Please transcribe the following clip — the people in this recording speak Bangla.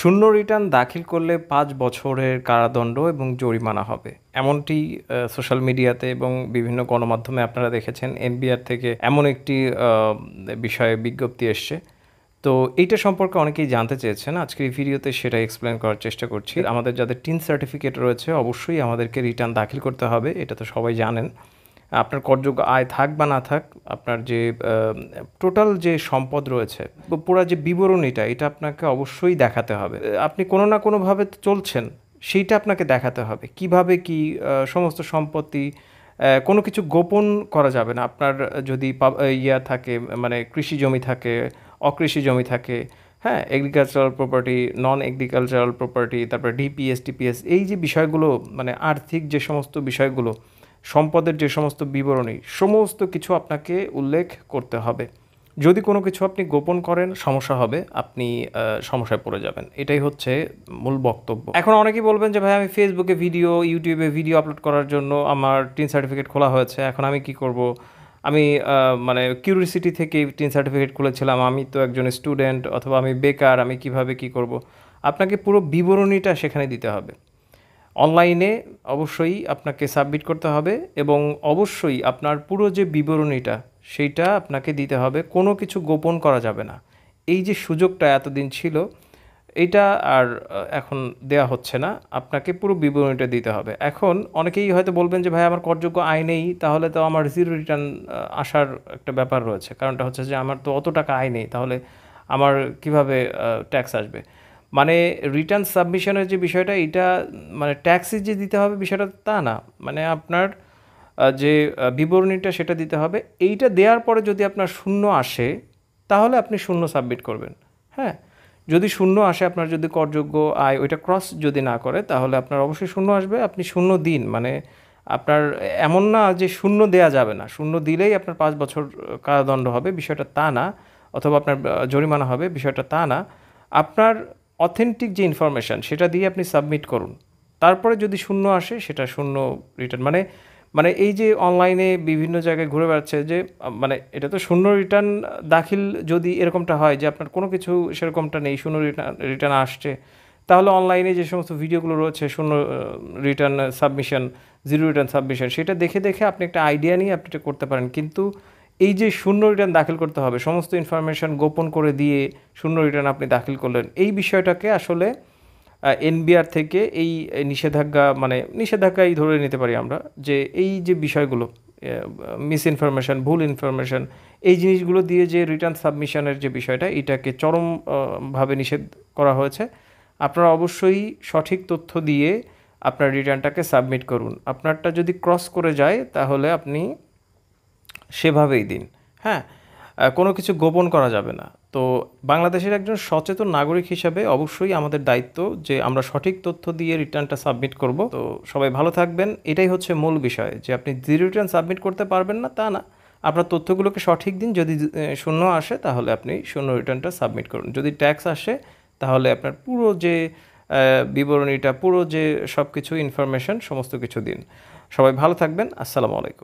শূন্য রিটার্ন দাখিল করলে ৫ বছরের কারাদণ্ড এবং জরিমানা হবে। এমনটি সোশ্যাল মিডিয়াতে এবং বিভিন্ন গণমাধ্যমে আপনারা দেখেছেন। এনবিআর থেকে এমন একটি বিষয়ে বিজ্ঞপ্তি এসছে। তো এইটা সম্পর্কে অনেকেই জানতে চেয়েছেন। আজকের এই ভিডিওতে সেটা এক্সপ্লেন করার চেষ্টা করছি। আমাদের যাদের টিন সার্টিফিকেট রয়েছে অবশ্যই আমাদেরকে রিটার্ন দাখিল করতে হবে। এটা তো সবাই জানেন। আপনার করযোগ্য আয় থাক বা না থাক, আপনার যে টোটাল যে সম্পদ রয়েছে, পুরা যে বিবরণীটা এটা আপনাকে অবশ্যই দেখাতে হবে। আপনি কোনো না কোনোভাবে চলছেন, সেইটা আপনাকে দেখাতে হবে। কিভাবে কি সমস্ত সম্পত্তি, কোনো কিছু গোপন করা যাবে না। আপনার যদি ইয়া থাকে, মানে কৃষি জমি থাকে, অকৃষি জমি থাকে, হ্যাঁ, এগ্রিকালচারাল প্রপার্টি, নন এগ্রিকালচারাল প্রপার্টি, তারপর ডিপিএস, টিপিএস, এই যে বিষয়গুলো, মানে আর্থিক যে সমস্ত বিষয়গুলো, সম্পদের যে সমস্ত বিবরণী, সমস্ত কিছু আপনাকে উল্লেখ করতে হবে। যদি কোনো কিছু আপনি গোপন করেন সমস্যা হবে, আপনি সমস্যায় পড়ে যাবেন। এটাই হচ্ছে মূল বক্তব্য। এখন অনেকেই বলবেন যে ভাই আমি ফেসবুকে ভিডিও, ইউটিউবে ভিডিও আপলোড করার জন্য আমার টিন সার্টিফিকেট খোলা হয়েছে, এখন আমি কি করব? আমি মানে কিউরিসিটি থেকে টিন সার্টিফিকেট খুলেছিলাম, আমি তো একজন স্টুডেন্ট অথবা আমি বেকার, আমি কিভাবে কি করব? আপনাকে পুরো বিবরণীটা সেখানে দিতে হবে। অনলাইনে অবশ্যই আপনাকে সাবমিট করতে হবে এবং অবশ্যই আপনার পুরো যে বিবরণীটা সেইটা আপনাকে দিতে হবে। কোনো কিছু গোপন করা যাবে না। এই যে সুযোগটা এতদিন ছিল, এইটা আর এখন দেয়া হচ্ছে না। আপনাকে পুরো বিবরণীটা দিতে হবে। এখন অনেকেই হয়তো বলবেন যে ভাই আমার করযোগ্য আয় নেই, তাহলে তো আমার জিরো রিটার্ন আসার একটা ব্যাপার রয়েছে। কারণটা হচ্ছে যে আমার তো অত টাকা আয় নেই, তাহলে আমার কিভাবে ট্যাক্স আসবে? মানে রিটার্ন সাবমিশনের যে বিষয়টা, এটা মানে ট্যাক্সই যে দিতে হবে বিষয়টা তা না। মানে আপনার যে বিবরণীটা সেটা দিতে হবে। এইটা দেওয়ার পরে যদি আপনার শূন্য আসে, তাহলে আপনি শূন্য সাবমিট করবেন। হ্যাঁ, যদি শূন্য আসে, আপনার যদি করযোগ্য আয় ওইটা ক্রস যদি না করে, তাহলে আপনার অবশ্যই শূন্য আসবে। আপনি শূন্য দিন। মানে আপনার এমন না যে শূন্য দেয়া যাবে না। শূন্য দিলেই আপনার ৫ বছর কারাদণ্ড হবে, বিষয়টা তা না। অথবা আপনার জরিমানা হবে, বিষয়টা তা না। আপনার অথেন্টিক যে ইনফরমেশান সেটা দিয়ে আপনি সাবমিট করুন। তারপরে যদি শূন্য আসে, সেটা শূন্য রিটার্ন। মানে মানে এই যে অনলাইনে বিভিন্ন জায়গায় ঘুরে বেড়াচ্ছে যে মানে এটা তো শূন্য রিটার্ন দাখিল, যদি এরকমটা হয় যে আপনার কোনো কিছু সেরকমটা নেই, শূন্য রিটার্ন আসছে, তাহলে অনলাইনে যে সমস্ত ভিডিওগুলো রয়েছে শূন্য return submission, zero return submission, সেটা দেখে দেখে আপনি একটা আইডিয়া নিয়ে আপনি এটা করতে পারেন। কিন্তু এই যে শূন্য রিটার্ন দাখিল করতে হবে, সমস্ত ইনফরমেশন গোপন করে দিয়ে শূন্য রিটার্ন আপনি দাখিল করলেন, এই বিষয়টাকে আসলে এনবিআর থেকে এই নিষেধাজ্ঞা, মানে নিষেধাজ্ঞাই ধরে নিতে পারি আমরা, যে এই যে বিষয়গুলো, মিস ইনফরমেশন, ভুল ইনফরমেশন, এই জিনিসগুলো দিয়ে যে রিটার্ন সাবমিশনের যে বিষয়টা, এটাকে চরম ভাবে নিষেধ করা হয়েছে। আপনারা অবশ্যই সঠিক তথ্য দিয়ে আপনার রিটার্নটাকে সাবমিট করুন। আপনারটা যদি ক্রস করে যায়, তাহলে আপনি সেভাবেই দিন। হ্যাঁ, কোনো কিছু গোপন করা যাবে না। তো বাংলাদেশের একজন সচেতন নাগরিক হিসাবে অবশ্যই আমাদের দায়িত্ব যে আমরা সঠিক তথ্য দিয়ে রিটার্নটা সাবমিট করব। তো সবাই ভালো থাকবেন। এটাই হচ্ছে মূল বিষয়, যে আপনি জিরো রিটার্ন সাবমিট করতে পারবেন না তা না। আপনার তথ্যগুলোকে সঠিক দিন। যদি শূন্য আসে, তাহলে আপনি শূন্য রিটার্নটা সাবমিট করুন। যদি ট্যাক্স আসে, তাহলে আপনার পুরো যে বিবরণীটা, পুরো যে সব কিছু ইনফরমেশন, সমস্ত কিছু দিন। সবাই ভালো থাকবেন। আসসালামু আলাইকুম।